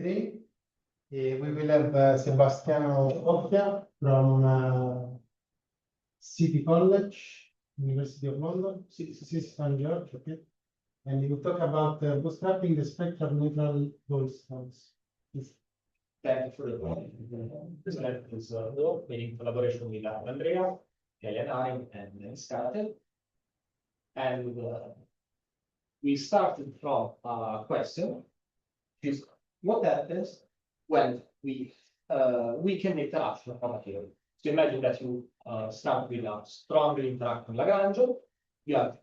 3. We will have Sebastiano Bocchia from City College, University of London, St. George, okay? And he will talk about bootstrapping the spectra of neutral bosons. Thank you for the point. This is work in collaboration with Andrea, Eleanor, and Scarlett. And we started from a question, which is what happens when we weaken the interaction of a material. So imagine that you start with a strongly interacting Lagrange, you have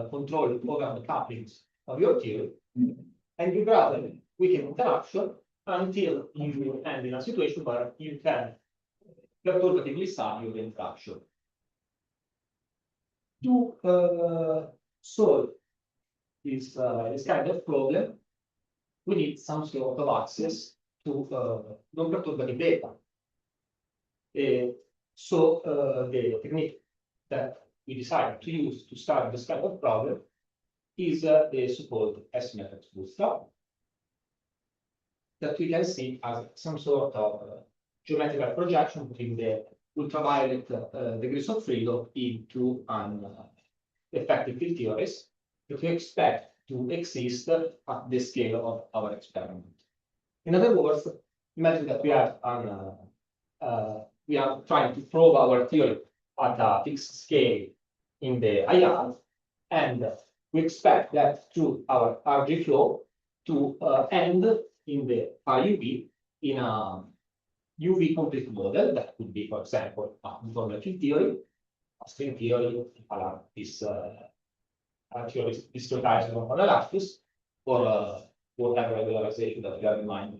control over the couplings of your theory, and you gradually weaken interaction until you end in a situation where you can perturbatively study your interaction. To solve this kind of problem, we need some sort of access to non-perturbative data. So the technique that we decided to use to study this kind of problem is the so-called asymmetric bootstrap, that we can see as some sort of geometrical projection between the ultraviolet degrees of freedom into an effective field theories that we expect to exist at the scale of our experiment. In other words, imagine that we have we are trying to prove our theory at a fixed scale in the HeI, and we expect that through our RG flow to end in the RUV in a UV complete model that could be, for example, a uniform field theory, a string theory, this theory discretized on a lattice, or whatever regularization that we have in mind.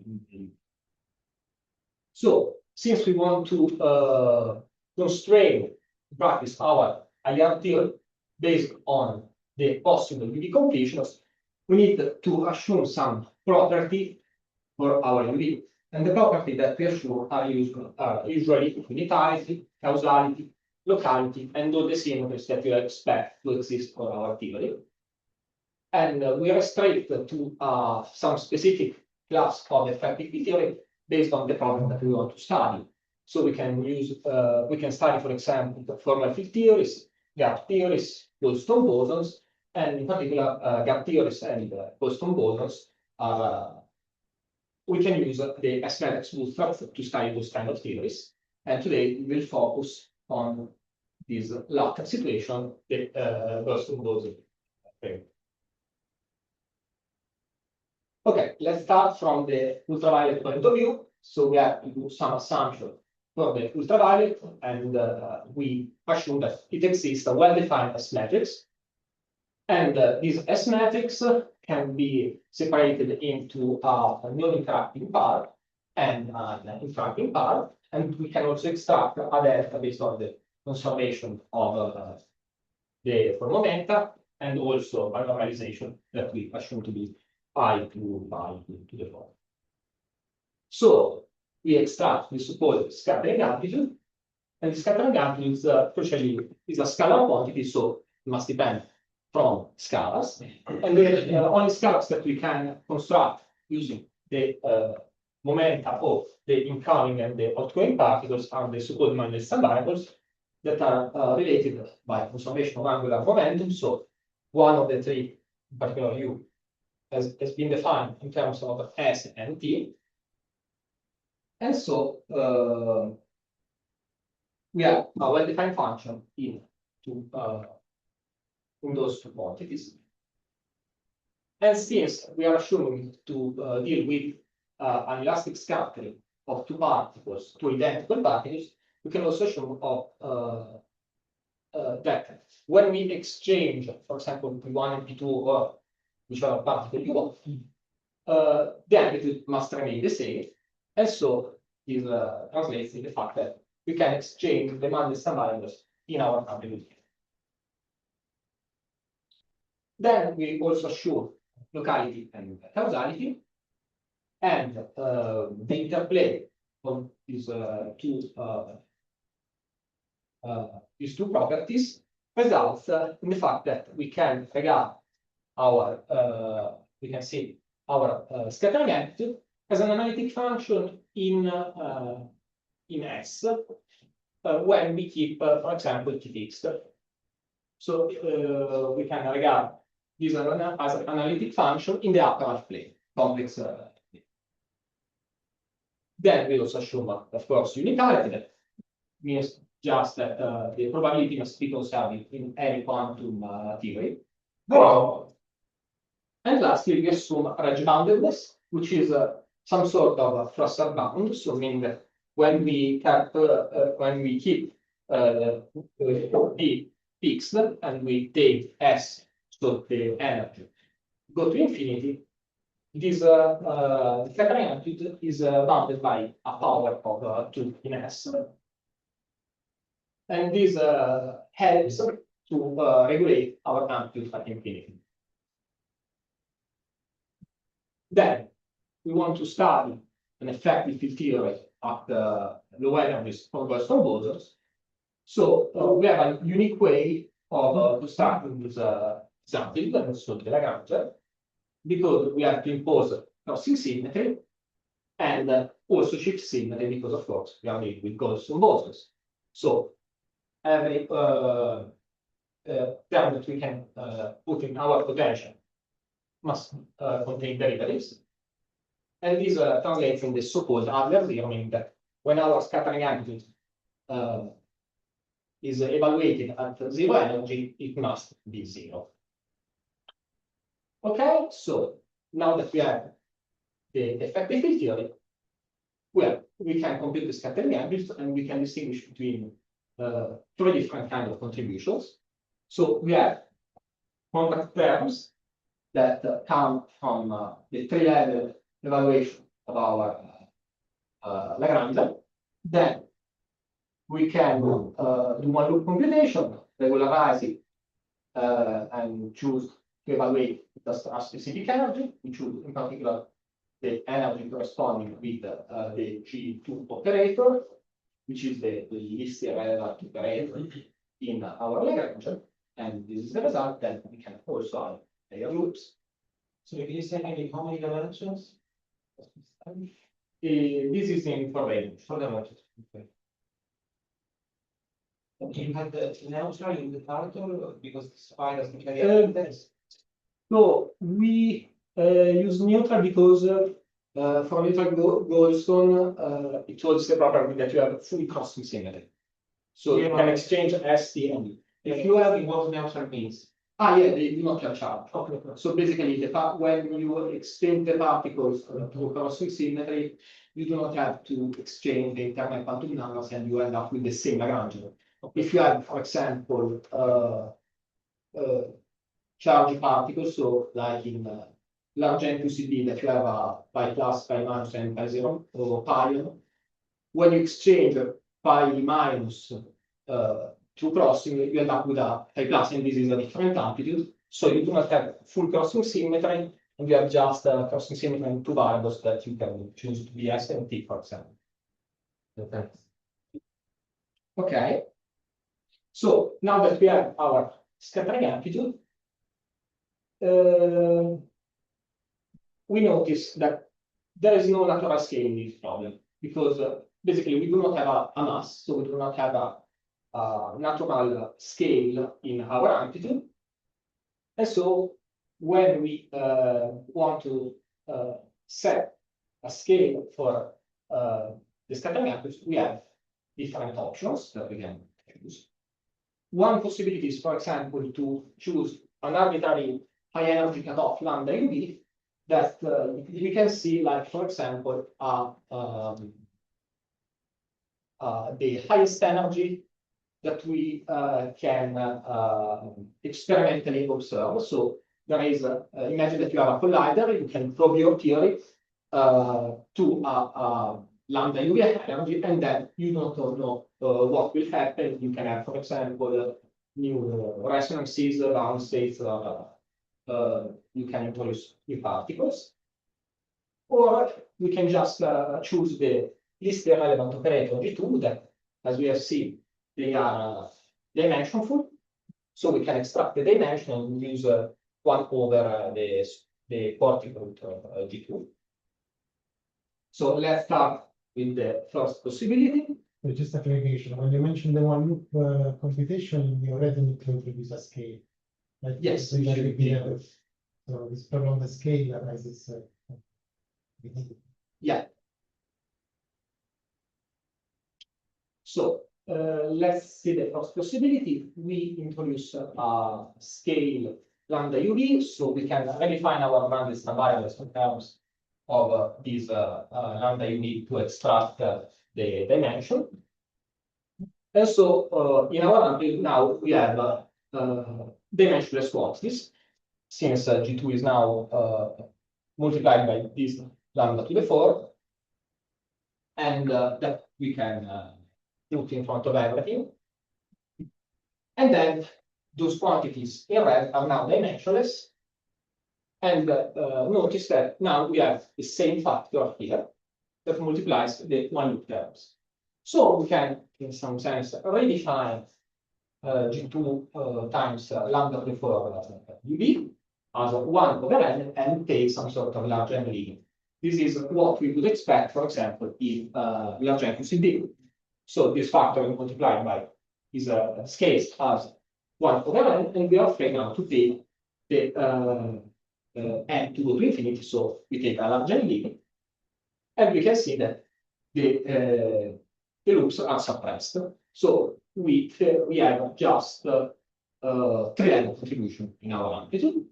So, since we want to constrain practice our HeI theory based on the possible UV completions, we need to assume some property for our UV. And the property that we assume are usually unitarity, causality, locality, and all the symmetries that we expect to exist for our theory. And we restrict to some specific class of effective theory based on the problem that we want to study. So we can use, we can study, for example, the formal field theories, gap theories, Goldstone bosons, and in particular, gap theories and Goldstone bosons are. We can use the asymmetric bootstrap to study those kind of theories. And today we will focus on this latter situation, the Goldstone boson. Okay, let's start from the ultraviolet point of view. So we have to do some assumption for the ultraviolet, and we assume that it exists a well-defined asymmetrics. And these asymmetrics can be separated into a non-interacting part and an interacting part. And we can also extract a delta based on the conservation of the four momenta, and also a normalization that we assume to be pi to the 4. So we extract the so-called scattering amplitude, and the scattering amplitude is crucially is a scalar quantity, so it must depend from scalars, and the only scalars that we can construct using the momenta of the incoming and the outgoing particles are the so-called Mandelstam variables that are related by conservation of angular momentum. So one of the three, in particular U, has been defined in terms of S and T. And so we have a well-defined function in those two quantities. And since we are assuming to deal with an elastic scattering of two particles, two identical particles, we can also assume that when we exchange, for example, P1 and P2 or whichever particle you want, the amplitude must remain the same. And so this translates in the fact that we can exchange the Mandelstam variables in our amplitude. Then we also assume locality and causality, and the interplay of these two properties results in the fact that we can regard our we can see our scattering amplitude as an analytic function in S when we keep, for example, t fixed. So we can regard this as an analytic function in the upper half plane, complex. Then we also assume, of course, unitarity. That means just that the probability must be conserved in any quantum theory. And lastly, we assume range boundedness, which is some sort of Flusser bound. So meaning that when we keep D fixed and we take S, so the energy, go to infinity, this scattering amplitude is bounded by a power of 2 in S. And this helps to regulate our amplitude at infinity. Then we want to study an effective field theory at low energies for Western bosons. So we have a unique way of constructing this sample, and also the Lagrange, because we have to impose crossing symmetry and also shift symmetry, because of course we are dealing with Western bosons. So every term that we can put in our potential must contain derivatives. And this translates in the so-called Adler theorem, meaning that when our scattering amplitude is evaluated at zero energy, it must be zero. Okay, so now that we have the effective field theory, well, we can compute the scattering amplitude and we can distinguish between 3 different kinds of contributions. So we have contract terms that come from the 3-level evaluation of our Lagrange. Then we can do one loop computation, regularize it, and choose to evaluate the specific energy. We choose in particular the energy corresponding with the G2 operator, which is the least irrelevant operator in our Lagrange. And this is the result. Then we can also have layer loops. So can you say maybe how many dimensions? This is in 4 range. 4 dimensions. Okay. Okay, you have the neutral in the title because this file doesn't carry this. So we use neutral because for neutral Goldstone, it holds the property that you have full crossing symmetry. So you can exchange ST and E. If you have what neutral means. Yeah, they do not have charge. Okay. So basically, when you exchange the particles through crossing symmetry, you do not have to exchange the internal quantum numbers, and you end up with the same Lagrange. If you have, for example, charged particles, so like in large N2CB that you have a pi plus, pi minus, and pi zero, or pion, when you exchange pi minus through crossing, you end up with a pi plus, and this is a different amplitude. So you do not have full crossing symmetry, and you have just crossing symmetry in 2 variables that you can choose to be S and T, for example. Okay. Okay. So now that we have our scattering amplitude, we notice that there is no natural scale in this problem, because basically we do not have a mass, so we do not have a natural scale in our amplitude. And so when we want to set a scale for the scattering amplitude, we have different options that we can choose. One possibility is, for example, to choose an arbitrary high energy cutoff lambda UV that we can see, like, for example, the highest energy that we can experimentally observe. So there is, imagine that you have a collider, you can probe your theory to a lambda UV energy, and then you don't know what will happen. You can have, for example, new resonances, bound states, you can introduce new particles. Or we can just choose the least irrelevant operator G2 that, as we have seen, they are dimensionful. So we can extract the dimension and use 1 over the quartic root of G2. So let's start with the first possibility. So just a clarification, when you mentioned the one loop computation, you already need to introduce a scale. Right? Yes, So you we should should be be. able- So this problem of the scale arises. Yeah. So let's see the first possibility. We introduce a scale lambda UV, so we can redefine our random variables in terms of this lambda UV to extract the dimension. And so in our ampli now we have dimensionless quantities, since G2 is now multiplied by this lambda to the 4, and that we can put in front of everything. And then those quantities in red are now dimensionless. And notice that now we have the same factor here that multiplies the one loop terms. So we can, in some sense, redefine G2 times lambda to the 4 UV as 1 over n and take some sort of large n leading. This is what we would expect, for example, if large n QCD. So this factor is multiplied by is scales as 1 over n, and we are free now to take the n to go to infinity. So we take a large n leading, and we can see that the loops are suppressed. So we have just three-level contribution in our amplitude.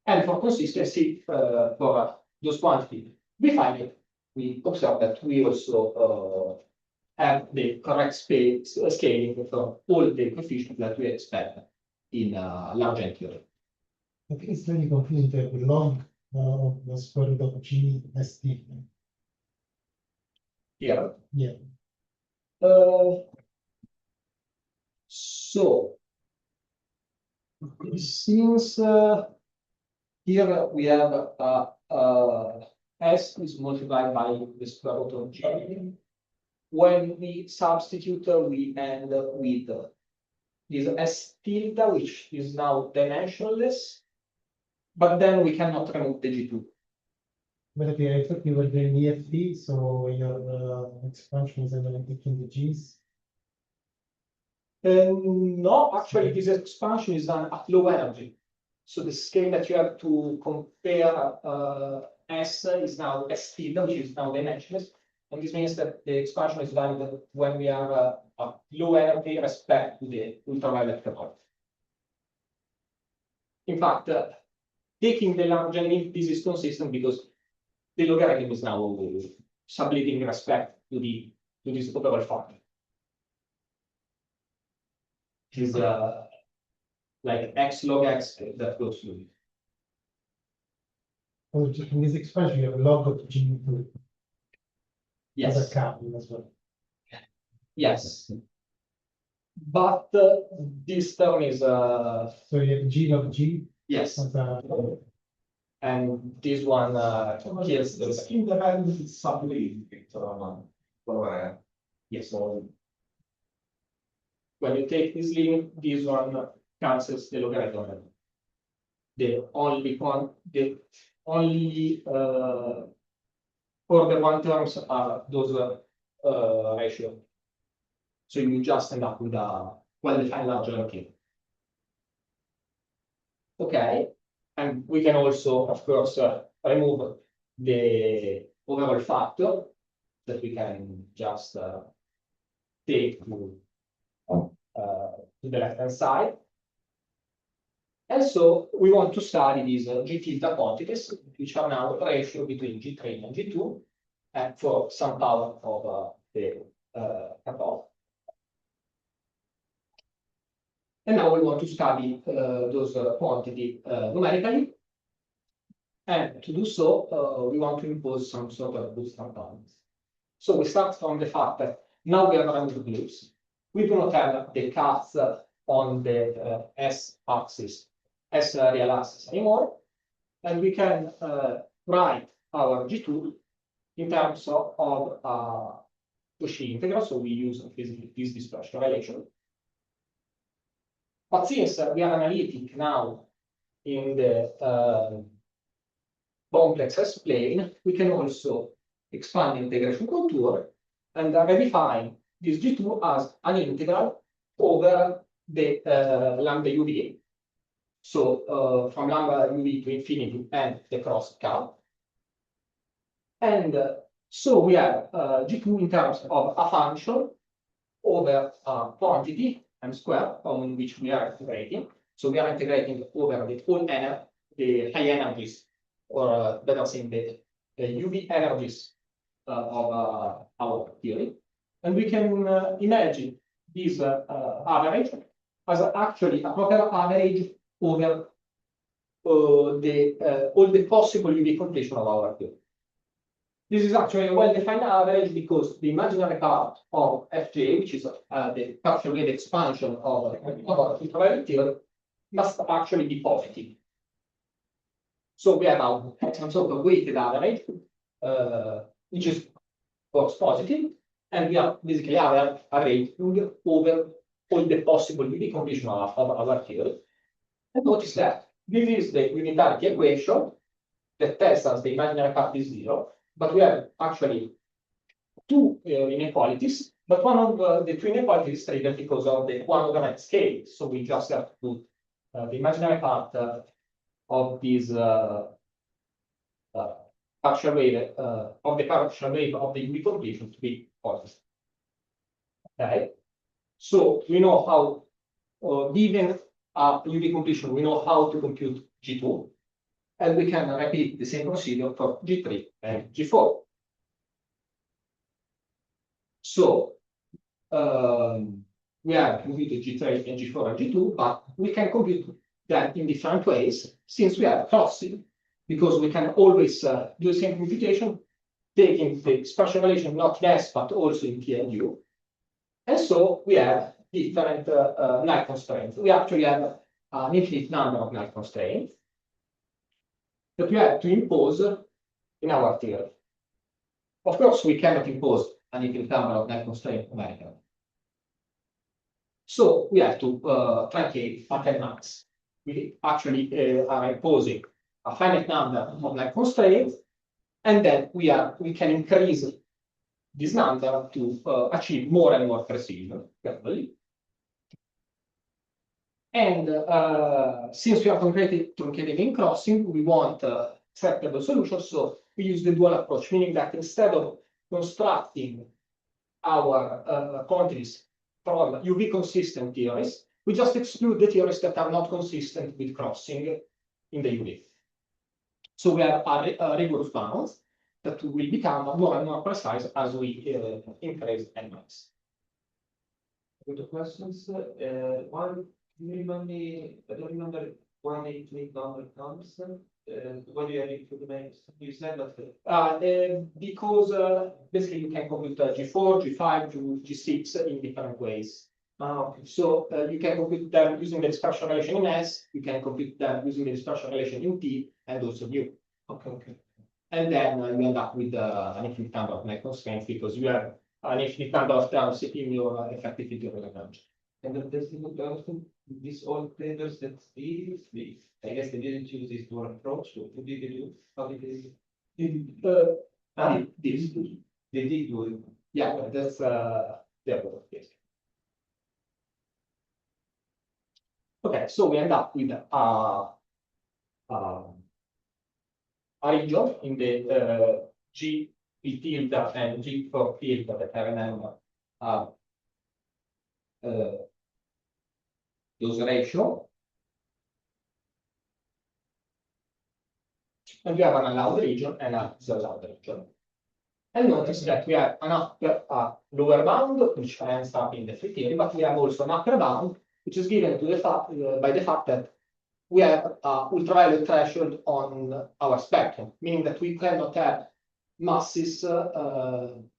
And for consistency, for those quantities we find it, we observe that we also have the correct scaling for all the coefficients that we expect in large n theory. I think it's very confusing to have the log of the square root of G ST. Here. Yeah. So since here we have S is multiplied by the square root of G. When we substitute, we end with this S tilde, which is now dimensionless, but then we cannot remove the G2. But okay, I thought you were doing EFT, so your expansion is taking the G's. No, actually, this expansion is done at low energy. So the scale that you have to compare S is now S tilde, which is now dimensionless. And this means that the expansion is valid when we are at low energy respect to the ultraviolet cathode. In fact, taking the large n, this is consistent because the logarithm is now subleading respect to this overall factor. It is like x log x that goes through it. So in this expansion, you have log of G2 as a Yes. cap as well. Yes. But this term is So you have G log G yes, as a and this one kills the Skin dependent sublead. yes. When you take this limit, this one cancels the logarithm. The only order one terms are those ratio. So you just end up with a well-defined large ranking. Okay, and we can also, of course, remove the overall factor that we can just take to the left-hand side. And so we want to study these G tilde quantities, which are now a ratio between G3 and G2, and for some power of the cathode. And now we want to study those quantity numerically. And to do so, we want to impose some sort of bootstrap bounds. So we start from the fact that now we have random loops. We do not have the cuts on the S-axis, S-real axis anymore. And we can write our G2 in terms of Cauchy integral. So we use basically this dispersion relation. But since we are analytic now in the complex S plane, we can also expand integration contour, and redefine this G2 as an integral over the lambda UV. So from lambda UV to infinity and the cross curve. And so we have G2 in terms of a function over quantity m squared on which we are integrating. So we are integrating over the whole energy, the high energies, or better saying the UV energies of our theory. And we can imagine this average as actually a proper average over all the possible UV completion of our theory. This is actually a well-defined average because the imaginary part of Fj, which is the partial wave expansion of our ultraviolet theory, must actually be positive. So we have some sort of weighted average, which is of course positive, and we are basically averaging over all the possible UV condition of our theory. And notice that this is the unitarity equation that tells us the imaginary part is 0. But we have actually two inequalities, but one of the two inequalities is triggered because of the 1/n scale. So we just have to put the imaginary part of this partial wave of the UV completion to be positive. Okay, so we know how, given a UV completion, we know how to compute G2. And we can repeat the same procedure for G3 and G4. So we have computed G3 and G4 and G2, but we can compute them in different ways since we have crossing, because we can always do the same computation, taking the spatial relation not in S, but also in T and U. And so we have different null constraints. We actually have an infinite number of null constraints that we have to impose in our theory. Of course, we cannot impose an infinite number of null constraints numerically. So we have to truncate a max. We actually are imposing a finite number of null constraints, and then we can increase this number to achieve more and more precision, probably. And since we are truncating in crossing, we want acceptable solutions. So we use the dual approach, meaning that instead of constructing our quantities from UV consistent theories, we just exclude the theories that are not consistent with crossing in the UV. So we have a rigorous balance that will become more and more precise as we increase NMAX. Good questions. One. Do you remember I don't remember why they make number comes. What do you have to make? You said that because basically you can compute G4, G5, G6 in different ways. Okay. So you can compute them using the dispersion relation in S, you can compute them using the dispersion relation in T, and also U. Okay. And then you end up with an infinite number of net constraints because you have an infinite number of terms in your effective integral range. And the testing these all players that I guess they didn't use this dual approach. So what did they do? How did they? They did do it. Yeah, that's the approach. Yes. Okay, so we end up with a region in the G tilde and G4 tilde that I remember those ratio. And we have an allowed region and a disallowed region. And notice that we have an lower bound, which ends up in the free theory, but we have also an upper bound, which is given to the fact by the fact that we have ultraviolet threshold on our spectrum, meaning that we cannot have masses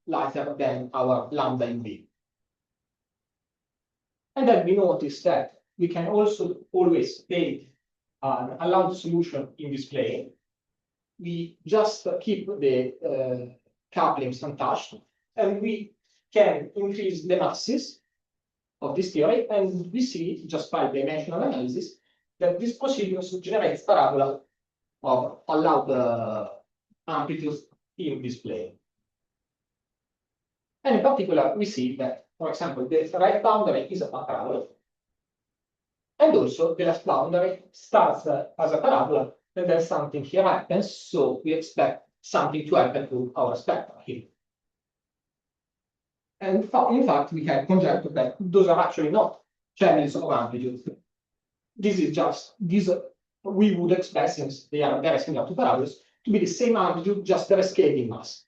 lighter than our lambda UV. And then we notice that we can also always take an allowed solution in this plane. We just keep the couplings untouched, and we can increase the masses of this theory, and we see just by dimensional analysis that this procedure generates parabola of allowed amplitudes in this plane. And in particular, we see that, for example, the right boundary is a parabola. And also the left boundary starts as a parabola, and then something here happens, so we expect something to happen to our spectra here. And in fact, we can conjecture that those are actually not channels of amplitude. This is just, we would expect, since they are very similar to parabolas, to be the same amplitude, just the escaping mass.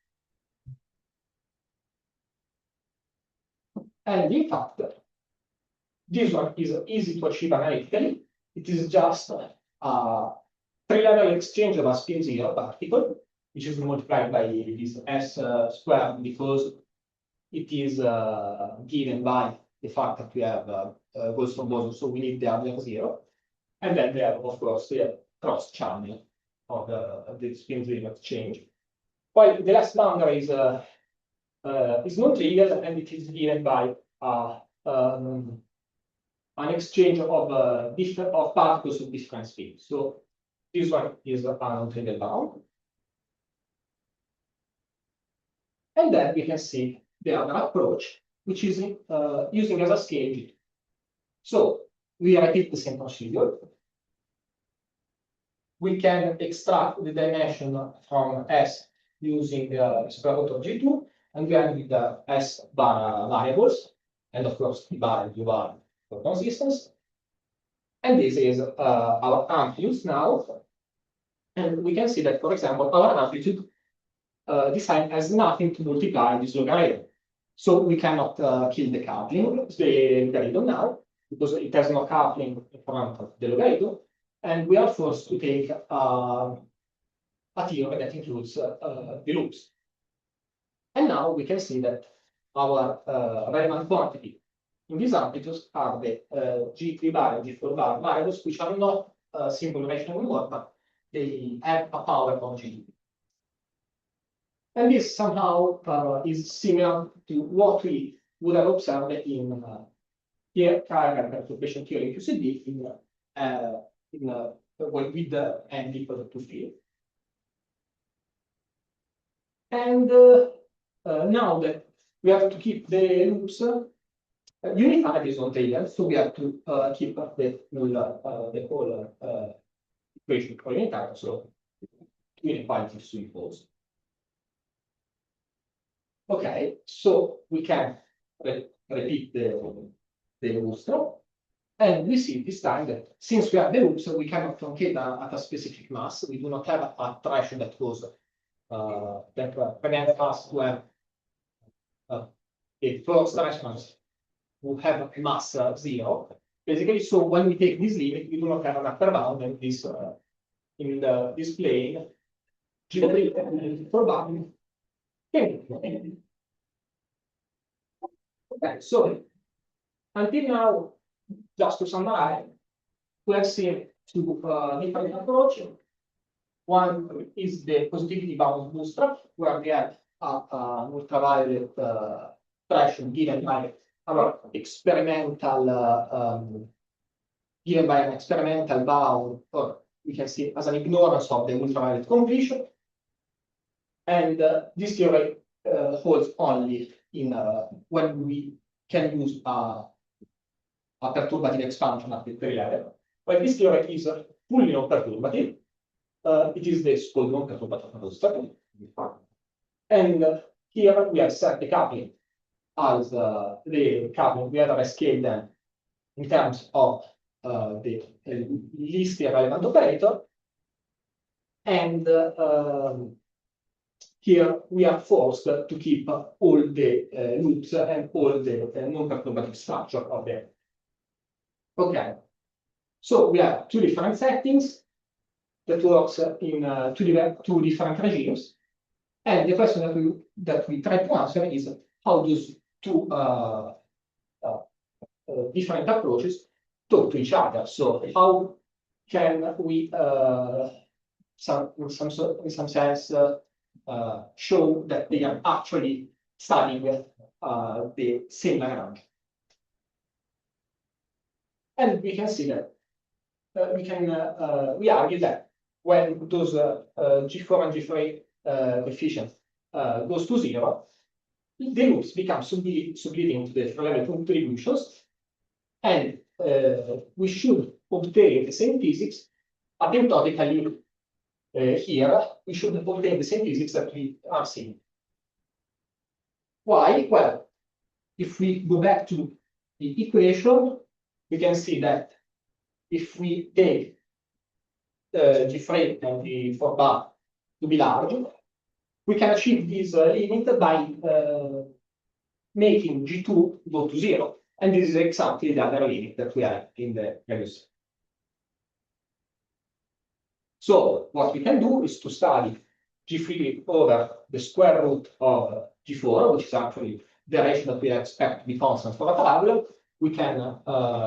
And in fact, this one is easy to achieve analytically. It is just a three-level exchange of a spin zero particle, which is multiplied by this s squared, because it is given by the fact that we have goes from boson, so we need the other zero. And then we have, of course, the cross channel of the spin zero exchange. While the last boundary is non-trivial, and it is given by an exchange of different particles of different speeds. So this one is a non-trivial bound. And then we can see the other approach, which is using as a scale. So we repeat the same procedure. We can extract the dimension from S using the square root of G2, and we end with the S bar variables, and of course the bar and U bar for consistence. And this is our amplitudes now. And we can see that, for example, our amplitude design has nothing to multiply this logarithm. So we cannot kill the coupling, the logarithm now, because it has no coupling in front of the logarithm. And we are forced to take a theorem that includes the loops. And now we can see that our relevant quantity in these amplitudes are the G3 bar and G4 bar variables, which are not simple rational anymore, but they have a power of G. And this somehow is similar to what we would have observed in here chiral perturbation theory QCD with the n equal to 3. And now that we have to keep the loops unified is not trivial, so we have to keep the whole equation unified, so inequality is imposed. Okay, so we can repeat the loops, and we see this time that since we have the loops, we cannot truncate at a specific mass. We do not have a threshold that goes that prevents us to have a first response who have mass 0. Basically, so when we take this limit, we do not have an upper bound, and this in this plane, for bound. Okay, so until now, just to summarize, we have seen two different approaches. One is the positivity bound bootstrap, where we have an ultraviolet threshold given by our experimental given by an experimental bound, or we can see as an ignorance of the ultraviolet completion. And this theory holds only in when we can use a perturbative expansion at the very level. But this theory is fully non-perturbative. It is the so-called non-perturbative bootstrap. And here we have set the coupling as the coupling. We have scaled them in terms of the least irrelevant operator. And here we are forced to keep all the loops and all the non-perturbative structure of them. Okay, so we have two different settings that works in two different regimes, and the question that we try to answer is how those two different approaches talk to each other. So how can we, in some sense, show that they are actually studying the same Lagrange? And we can see that we argue that when those G4 and G3 coefficients goes to 0, the loops become subdivided into the level contributions, and we should obtain the same physics asymptotically. Here, we should obtain the same physics that we are seeing. Why? Well, if we go back to the equation, we can see that if we take the frame and the 4 bar to be large, we can achieve this limit by making G2 go to 0. And this is exactly the other limit that we have in the previous. So what we can do is to study G3 over the square root of G4, which is actually the ratio that we expect to be constant for a parabola. We can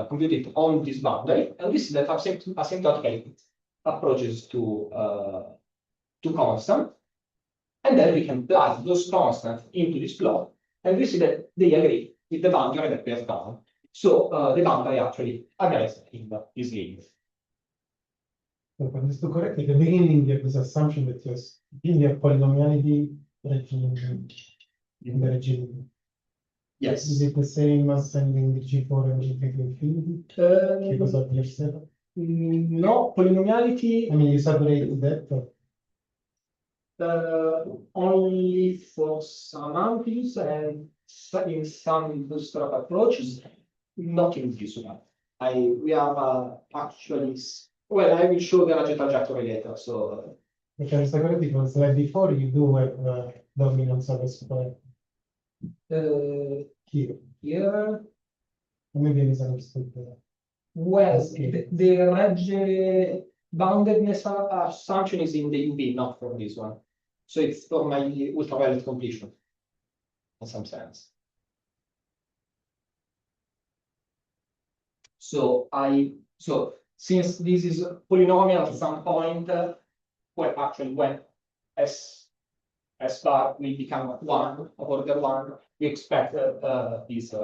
compute it on this boundary, and we see that asymptotically approaches to constant. And then we can plug those constants into this plot, and we see that they agree with the boundary that we have found. So the boundary actually agrees in this limit. So for this to correct, at the beginning, you have this assumption that you have polynomiality regime in the regime. Yes. Is it the same as sending the G4 and G3 to infinity? Because of your setup? No, polynomiality. I mean, you saturate that. Only for some amplis and in some bootstrap approaches, not in this one. We are actually, well, I will show the Raggio trajectory later. So Because because like before you do have dominance of a square here. here, Maybe I misunderstood that. well, Okay. the Raggio boundedness assumption is in the UV, not for this one. So it's for my ultraviolet completion, in some sense. So since this is polynomial at some point, well, actually when S bar will become 1, order 1, we expect this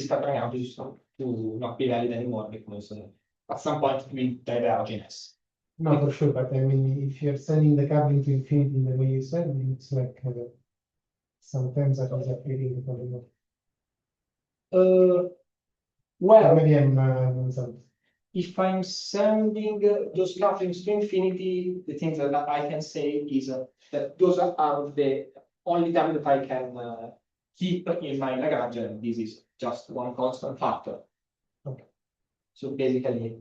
scattering averages to not be valid anymore, because at some point it will diverge in S. No, for sure, but I mean, if you're sending the coupling to infinity in the way you said, it's like sometimes I was appearing the polynomial. Well, Maybe I'm something. if I'm sending those couplings to infinity, the things that I can say is that those are the only term that I can keep in my Lagrange, and this is just one constant factor. Okay. So basically,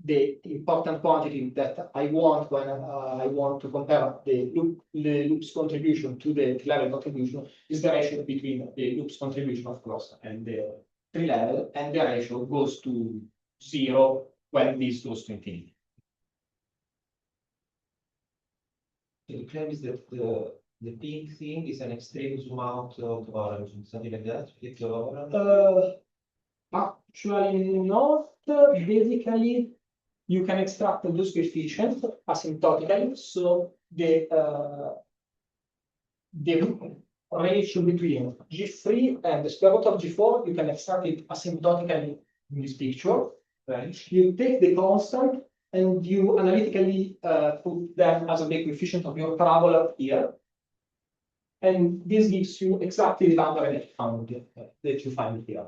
the important quantity that I want when I want to compare the loop's contribution to the level contribution is the ratio between the loop's contribution, of course, and the tree level, and the ratio goes to 0 when this goes to infinity. The claim is that the pink thing is an extreme zoom out of the origin, something like that. It's Actually not. Basically, you can extract those coefficients asymptotically, so the ratio between G3 and the square root of G4, you can extract it asymptotically in this picture. Right? You take the constant and you analytically put them as a big coefficient of your parabola here. And this gives you exactly the boundary that you find here.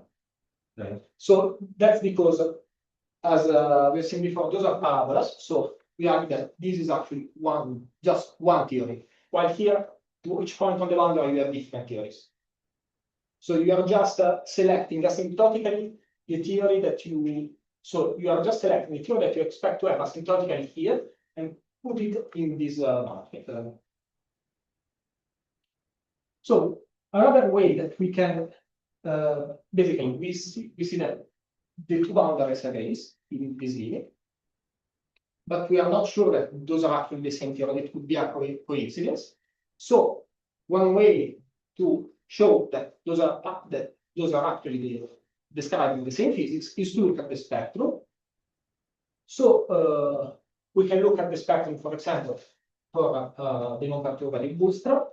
Right. So that's because, as we've seen before, those are parabolas. So we argue that this is actually just one theory. While here, to each point on the boundary, you have different theories. So you are just selecting asymptotically the theory that you. So you are just selecting the theory that you expect to have asymptotically here and put it in this market. So another way that we can basically we see that the two boundaries agree in this limit, but we are not sure that those are actually the same theory. It could be a coincidence. So one way to show that those are actually describing the same physics is to look at the spectrum. So we can look at the spectrum, for example, for the non-perturbative bootstrap,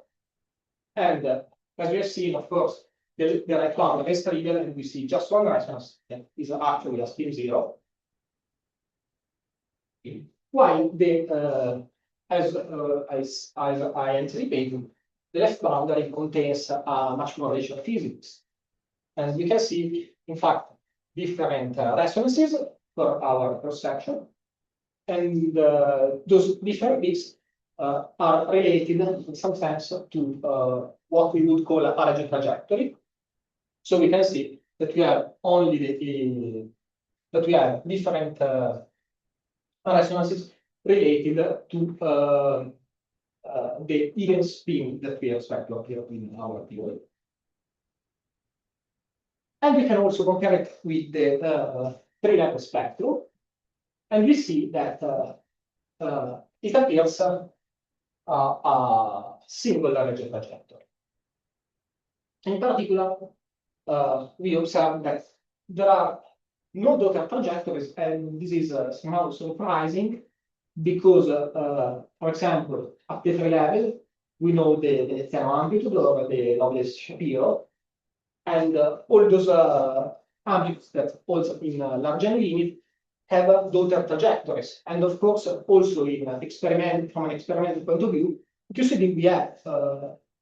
and as we have seen, of course, the right one is trivial, and we see just one resonance that is actually a spin 0. While the as I anticipated, the left boundary contains much more regional physics. And you can see, in fact, different resonances for our cross-section. And those different bits are related in some sense to what we would call a origin trajectory. So we can see that we have only that we have different resonances related to the even spin that we expect to appear in our theory. And we can also compare it with the three-level spectrum. And we see that it appears a single origin trajectory. In particular, we observe that there are no daughter trajectories, and this is somehow surprising because, for example, at the three level, we know the Zeno amplitude or the Lovelace Shapiro, and all those amplitudes that also in large N limit have daughter trajectories. And of course, also in from an experimental point of view, usually we have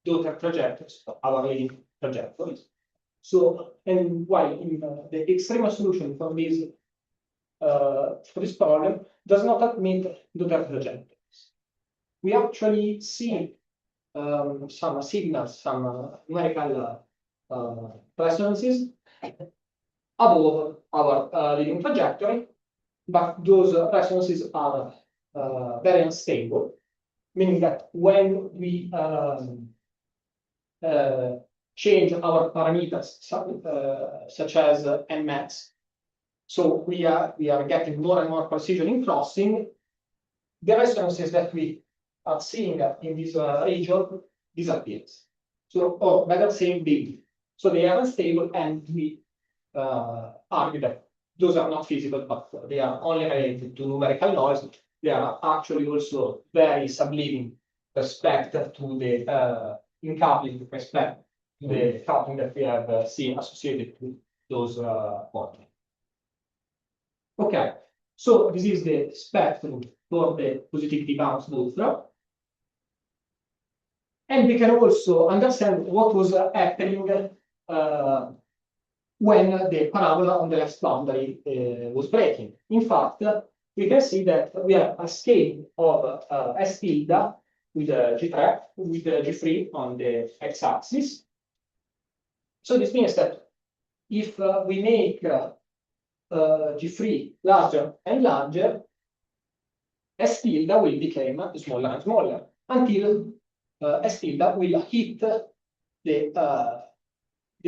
daughter trajectories, our leading trajectories. So, and while in the extreme solution for this problem does not admit daughter trajectories. We actually see some signals, some numerical resonances above our leading trajectory, but those resonances are very unstable, meaning that when we change our parameters, such as Nmax, so we are getting more and more precision in crossing, the resonances that we are seeing in this region disappears. So, or better saying, big. So they are unstable, and we argue that those are not feasible, but they are only related to numerical noise. They are actually also very subleading respect to the in-coupling, respect to the coupling that we have seen associated with those points. Okay, so this is the spectrum for the positivity bounds bootstrap. And we can also understand what was happening when the parabola on the left boundary was breaking. In fact, we can see that we have a scale of S tilde with G3, with G3 on the x-axis. So this means that if we make G3 larger and larger, S tilde will become smaller and smaller until S tilde will hit the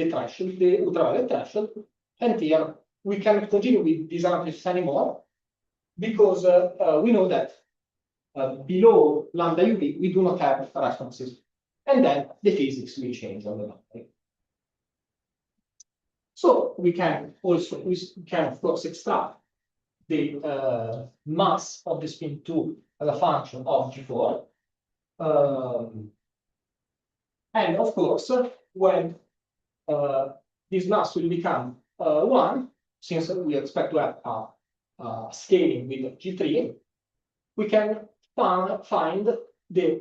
threshold, the ultraviolet threshold, and here we cannot continue with these amplitudes anymore because we know that below lambda UV we do not have resonances, and then the physics will change on the boundary. So we can of course extract the mass of the spin 2 as a function of G4. And of course, when this mass will become 1, since we expect to have scaling with G3, we can find the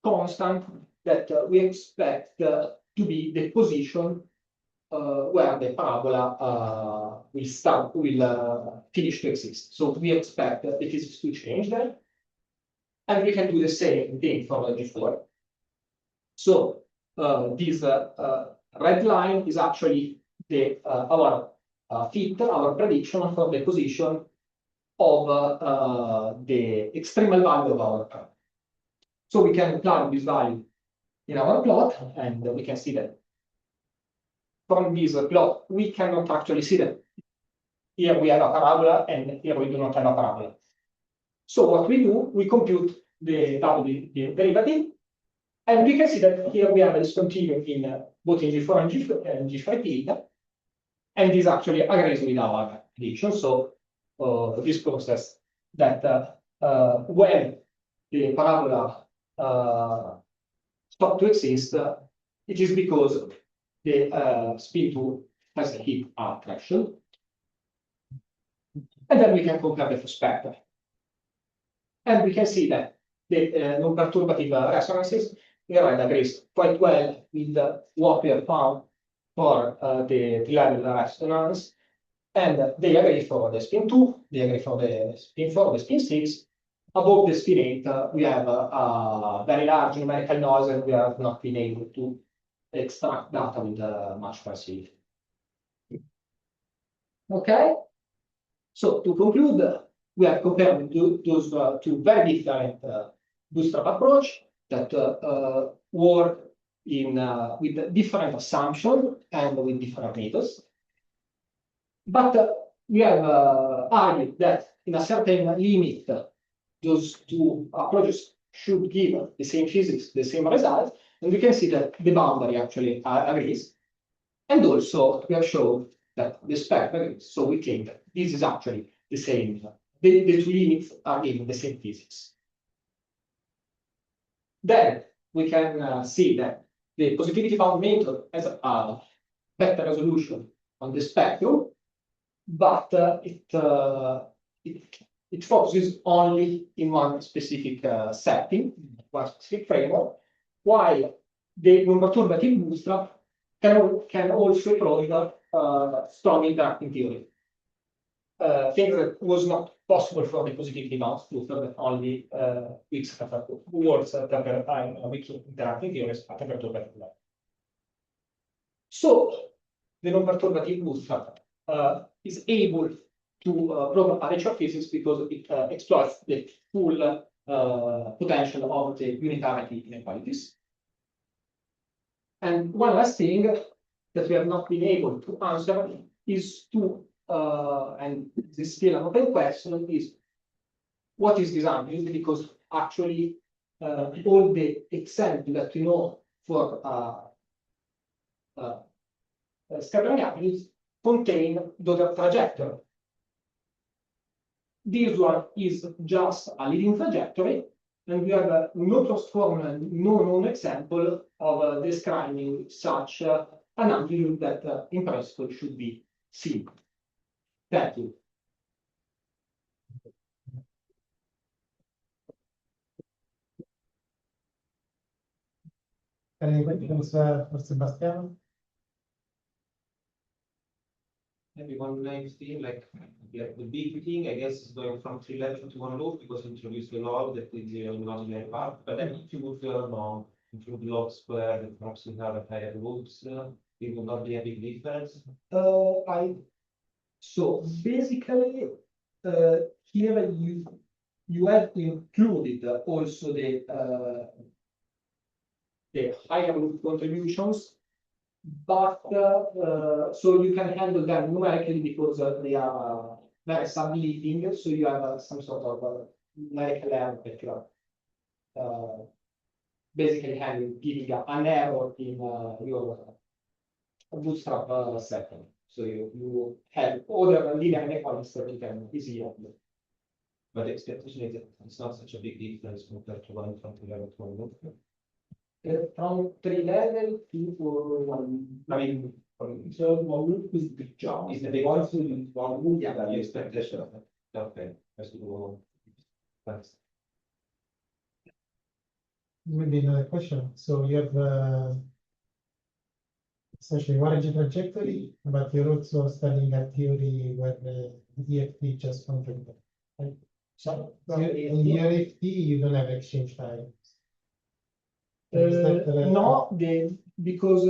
constant that we expect to be the position where the parabola will finish to exist. So we expect the physics to change there, and we can do the same thing for the G4. So this red line is actually our fit, our prediction for the position of the extremal value of our curve. So we can plug this value in our plot, and we can see that from this plot we cannot actually see that here we have a parabola and here we do not have a parabola. So what we do, we compute the derivative, and we can see that here we have a discontinuum in both in G4 and G5 tilde, and this actually agrees with our prediction. So this process that when the parabola stops to exist, it is because the spin 2 has hit a threshold, and then we can compare the spectra, and we can see that the non-perturbative resonances red agrees quite well with what we have found for the level resonance, and they agree for the spin 2, they agree for the spin 4, the spin 6. Above the spin 8, we have a very large numerical noise, and we have not been able to extract data with much precision. Okay, so to conclude, we have compared those two very different bootstrap approach that work in with different assumptions and with different methods. But we have argued that in a certain limit, those two approaches should give the same physics, the same result, and we can see that the boundary actually agrees. And also, we have shown that the spectra agrees, so we think that this is actually the same. The two limits are giving the same physics. Then we can see that the positivity bound method has a better resolution on the spectrum, but it focuses only in one specific setting, one specific framework, while the non-perturbative bootstrap can also provide strong interacting theory. Things that was not possible for the positivity bound bootstrap, only works at temperate time with interacting theories at perturbative level. So the non-perturbative bootstrap is able to probe aperture physics because it exploits the full potential of the unitarity inequalities. And one last thing that we have not been able to answer is and this is still an open question, is what is this ambiguity? Because actually all the examples that we know for scattering ambiguities contain Dodder trajectory. This one is just a leading trajectory, and we have no transformer, no known example of describing such an amplitude that in principle should be seen. Thank you. Any questions for Sebastiano? Maybe one nice thing, like the big thing, I guess, is going from 3 level to 1 loop because introduce the log that is the imaginary part. But then if you move further on, include the log square, and perhaps you have a higher loops, it will not be a big difference. So basically, here you have included also the higher loop contributions, but so you can handle them numerically because they are very subleading. So you have some sort of numerical error that you are basically giving an error in your bootstrap setting. So you have other linear inequalities that you can easily handle. But the expectation is that it's not such a big difference compared to one from 3 level to 1 loop. From 3 level to 1, I mean, so 1 loop is the big jump. Is the big one? 1 loop? Yeah, the expectation. Okay, that's the one. Thanks. Maybe another question. So you have essentially one edge trajectory, but you're also studying a theory where the DFT just contributed. Right? So in the DFT, you don't have exchange time. No, because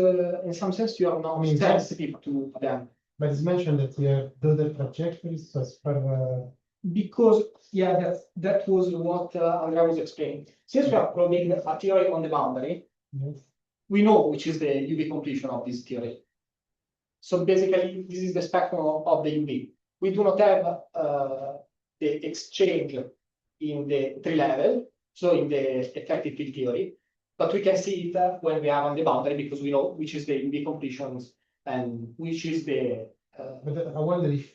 in some sense you are not sensitive to them. But it's mentioned that you have Dodder trajectories, so as per because yeah, that was what Andrea was explaining. Since we are probing a theory on the boundary, yes. We know which is the UV completion of this theory. So basically, this is the spectrum of the UV. We do not have the exchange in the 3 level, so in the effective field theory, but we can see it when we are on the boundary because we know which is the UV completions and which is the. But I wonder if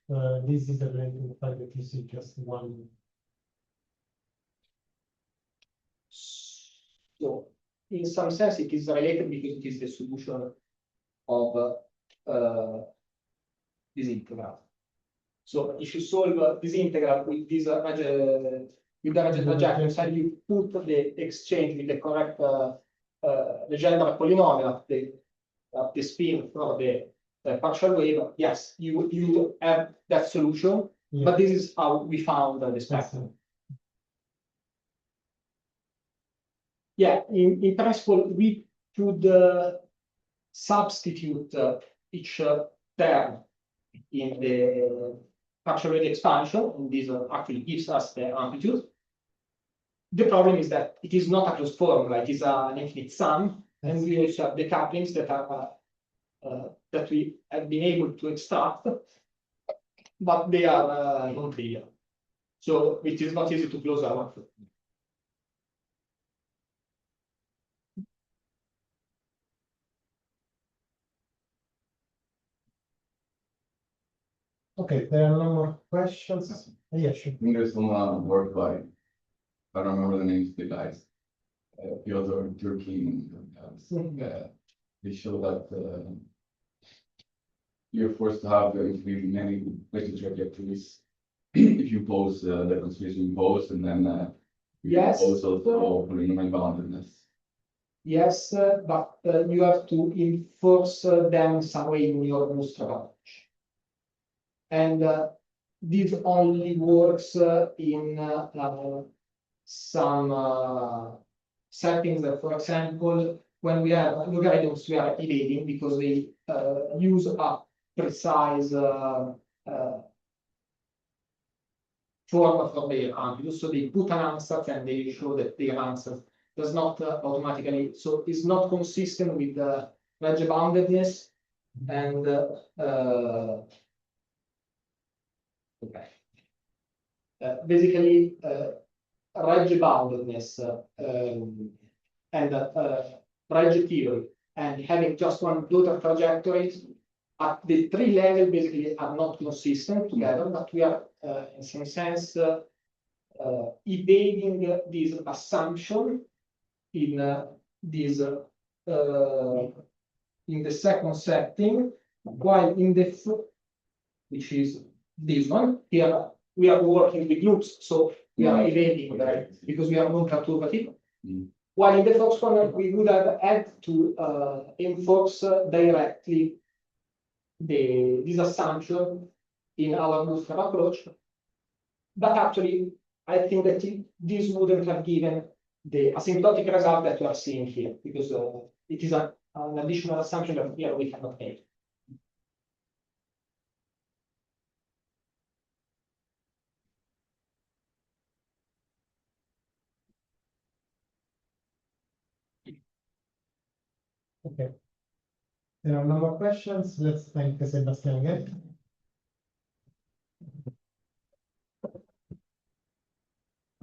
this is related to the fact that you see just one. So in some sense, it is related because it is the solution of this integral. So if you solve this integral with this with the rejections, and you put the exchange with the correct Legendre polynomial, the spin for the partial wave, yes, you have that solution, but this is how we found the spectrum. Yeah, in principle, we could substitute each term in the partial wave expansion, and this actually gives us the amplitude. The problem is that it is not a closed formula, it is an infinite sum, and we also have the couplings that are that we have been able to extract, but they are non-trivial. So it is not easy to close our. Okay, there are no more questions. Yeah, sure. I think there's some work by, I don't remember the names of the guys. Piotr Turkin. They show that you're forced to have really many weighted trajectories if you pose the constraints you pose, and then you Yes. also polynomial boundedness. Yes, but you have to enforce them some way in your bootstrap approach. And this only works in some settings that, for example, when we have logarithms, we are evading because they use a precise form for their amplitude. So they put an answer and they show that their answer does not automatically, so it's not consistent with the Regge boundedness and okay. Basically, Regge boundedness and Regge theory and having just one daughter trajectory at the three level basically are not consistent together, but we are in some sense evading this assumption in this in the second setting, while in the which is this one here we are working with loops, so we are evading that because we are non-perturbative. While in the first one we would have had to enforce directly this assumption in our bootstrap approach, but actually I think that this wouldn't have given the asymptotic result that you are seeing here, because it is an additional assumption that here we cannot make. Okay. There are no more questions. Let's thank Sebastian again.